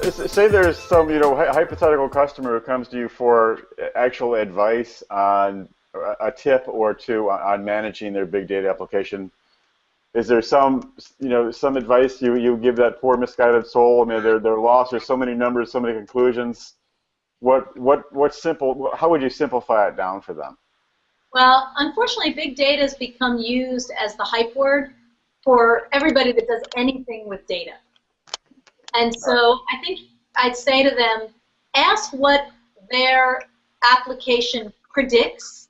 say there's some, hypothetical customer who comes to you for actual advice on a tip or two on managing their big data application. Is there some advice you give that poor misguided soul? I mean, they're lost. There's so many numbers, so many conclusions. What's simple? How would you simplify it down for them? Well, unfortunately, big data has become used as the hype word for everybody that does anything with data. And so I think I'd say to them, ask what their application predicts,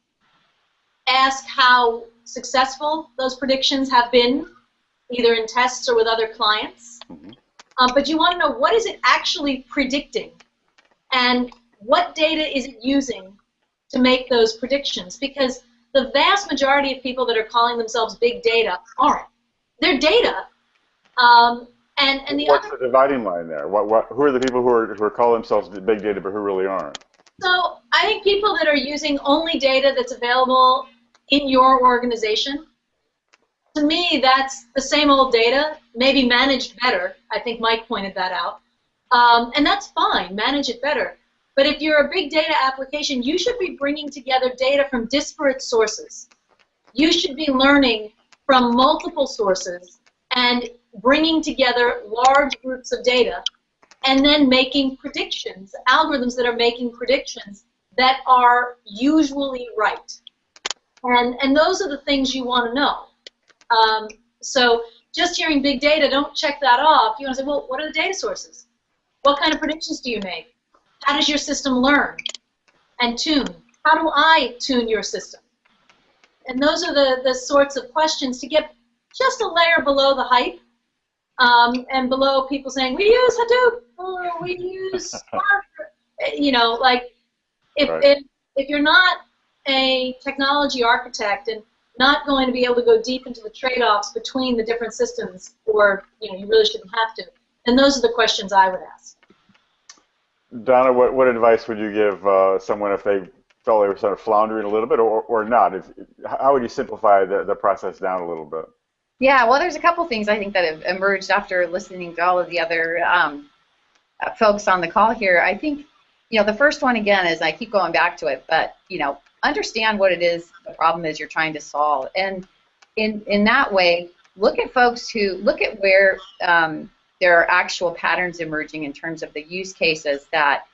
ask how successful those predictions have been, either in tests or with other clients. But you want to know, what is it actually predicting? And what data is it using to make those predictions? Because the vast majority of people that are calling themselves big data aren't. They're data. And the What's the dividing line there? Who are the people who are calling themselves big data but who really aren't? So I think people that are using only data that's available in your organization, to me, that's the same old data, maybe managed better. I think Mike pointed that out. And that's fine, manage it better. But if you're a big data application, you should be bringing together data from disparate sources. You should be learning from multiple sources and bringing together large groups of data and then making predictions, algorithms that are making predictions that are usually right. And those are the things you want to know. So just hearing big data, don't check that off. You want to say, well, what are the data sources? What kind of predictions do you make? How does your system learn and tune? How do I tune your system? And those are the sorts of questions to get just a layer below the hype and below people saying, we use Hadoop or we use Spark. Like if you're not a technology architect and not going to be able to go deep into the trade-offs between the different systems, or you really shouldn't have to, then those are the questions I would ask. Donna, what advice would you give someone if they felt they were sort of floundering a little bit, or not? How would you simplify the process down a little bit? Yeah, well, there's a couple things I think that have emerged after listening to all of the other folks on the call here. I think, the first one, again, is I keep going back to it, but, understand what it is, the problem is you're trying to solve. And in that way, look at where there are actual patterns emerging in terms of the use cases that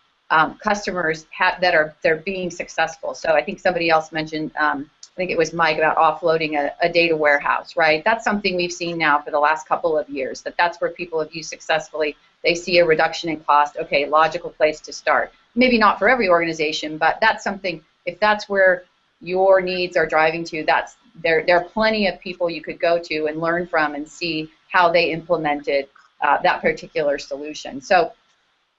customers have they're being successful. So I think somebody else mentioned, I think it was Mike, about offloading a data warehouse, right? That's something we've seen now for the last couple of years, that's where people have used successfully. They see a reduction in cost. Okay, logical place to start. Maybe not for every organization, but that's something, if that's where your needs are driving to, there are plenty of people you could go to and learn from and see how they implemented that particular solution. So,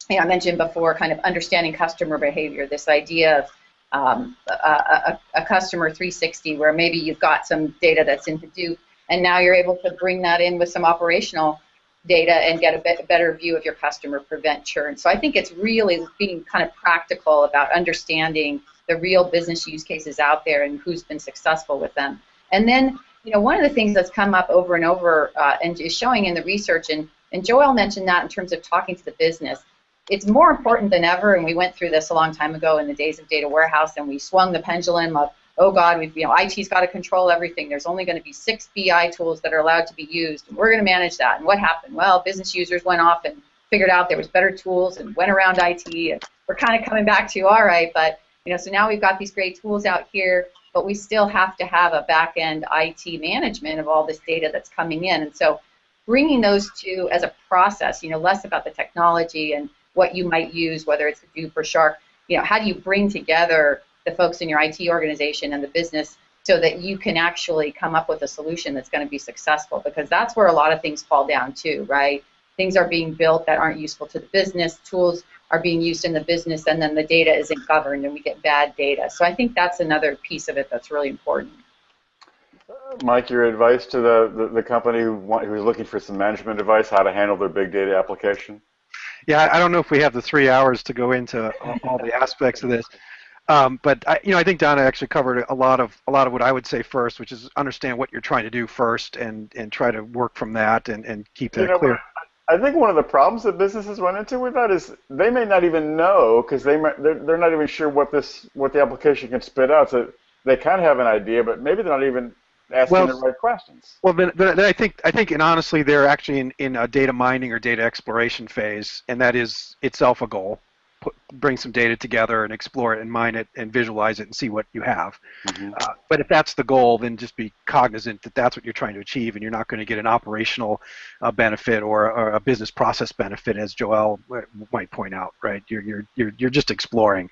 I mentioned before, kind of understanding customer behavior, this idea of a customer 360, where maybe you've got some data that's in Hadoop, and now you're able to bring that in with some operational data and get a better view of your customer, prevent churn. So I think it's really being kind of practical about understanding the real business use cases out there and who's been successful with them. And then, one of the things that's come up over and over and is showing in the research, and Joel mentioned that in terms of talking to the business, it's more important than ever, and we went through this a long time ago in the days of data warehouse, and we swung the pendulum of, oh God, IT's got to control everything. There's only going to be 6 BI tools that are allowed to be used, and we're going to manage that. And what happened? Well, business users went off and figured out there was better tools and went around IT, and we're kind of coming back to, all right, but so now we've got these great tools out here, but we still have to have a back-end IT management of all this data that's coming in. And so bringing those two as a process, less about the technology and what you might use, whether it's Hadoop or Shark, how do you bring together the folks in your IT organization and the business so that you can actually come up with a solution that's going to be successful? Because that's where a lot of things fall down too, right? Things are being built that aren't useful to the business, tools are being used in the business, and then the data isn't governed and we get bad data. So I think that's another piece of it that's really important. Mike, your advice to the company who's looking for some management advice, how to handle their big data application? Yeah, I don't know if we have the 3 hours to go into all the aspects of this, but I think Donna actually covered a lot of what I would say first, which is understand what you're trying to do first and try to work from that and keep that clear. I think one of the problems that businesses run into with that is they may not even know because they're not even sure what the application can spit out. So they kind of have an idea, but maybe they're not even asking Well, the right questions. well, then I think, and honestly, they're actually in a data mining or data exploration phase, and that is itself a goal. Bring some data together and explore it and mine it and visualize it and see what you have. Hmm. But if that's the goal, then just be cognizant that that's what you're trying to achieve, and you're not going to get an operational benefit or a business process benefit, as Joel might point out. Right? You're just exploring.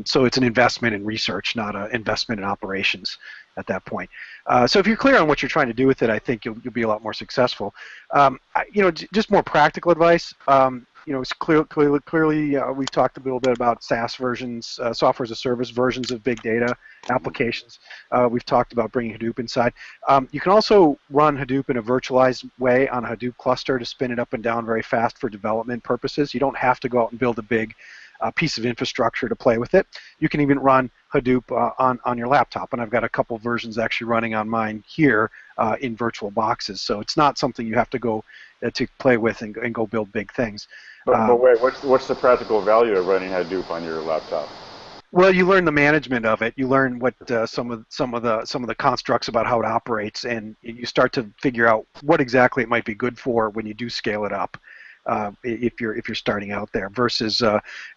So it's an investment in research, not an investment in operations at that point. So if you're clear on what you're trying to do with it, I think you'll be a lot more successful. Just more practical advice. It's clearly we've talked a little bit about SaaS versions, software as a service versions of big data applications. We've talked about bringing Hadoop inside. You can also run Hadoop in a virtualized way on a Hadoop cluster to spin it up and down very fast for development purposes. You don't have to go out and build a big piece of infrastructure to play with it. You can even run Hadoop on your laptop, and I've got a couple versions actually running on mine here in virtual boxes. So it's not something you have to go to play with and go build big things. But wait, what's the practical value of running Hadoop on your laptop? Well, you learn the management of it. You learn what some of the constructs about how it operates, and you start to figure out what exactly it might be good for when you do scale it up. If you're starting out there versus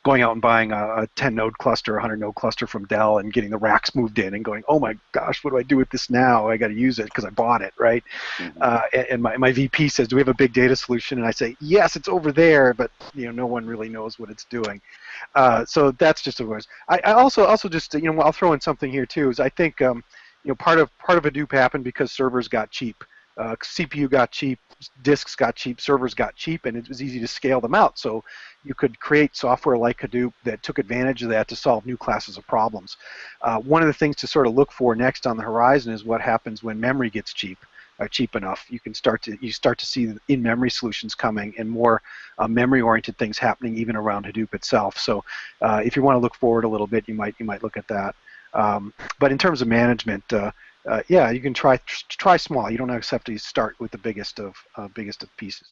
going out and buying a 10 node cluster, 100 node cluster from Dell and getting the racks moved in and going, oh my gosh, what do I do with this now? I got to use it because I bought it, right? And my VP says, do we have a big data solution? And I say, yes, it's over there, but no one really knows what it's doing. So that's just a words. I also just I'll throw in something here too. Is I think part of Hadoop happened because servers got cheap. CPU got cheap, disks got cheap, servers got cheap, and it was easy to scale them out. So you could create software like Hadoop that took advantage of that to solve new classes of problems. One of the things to sort of look for next on the horizon is what happens when memory gets cheap enough. You start to see in-memory solutions coming and more memory-oriented things happening even around Hadoop itself. So if you want to look forward a little bit, you might look at that. But in terms of management, you can try small. You don't have to start with the biggest of pieces.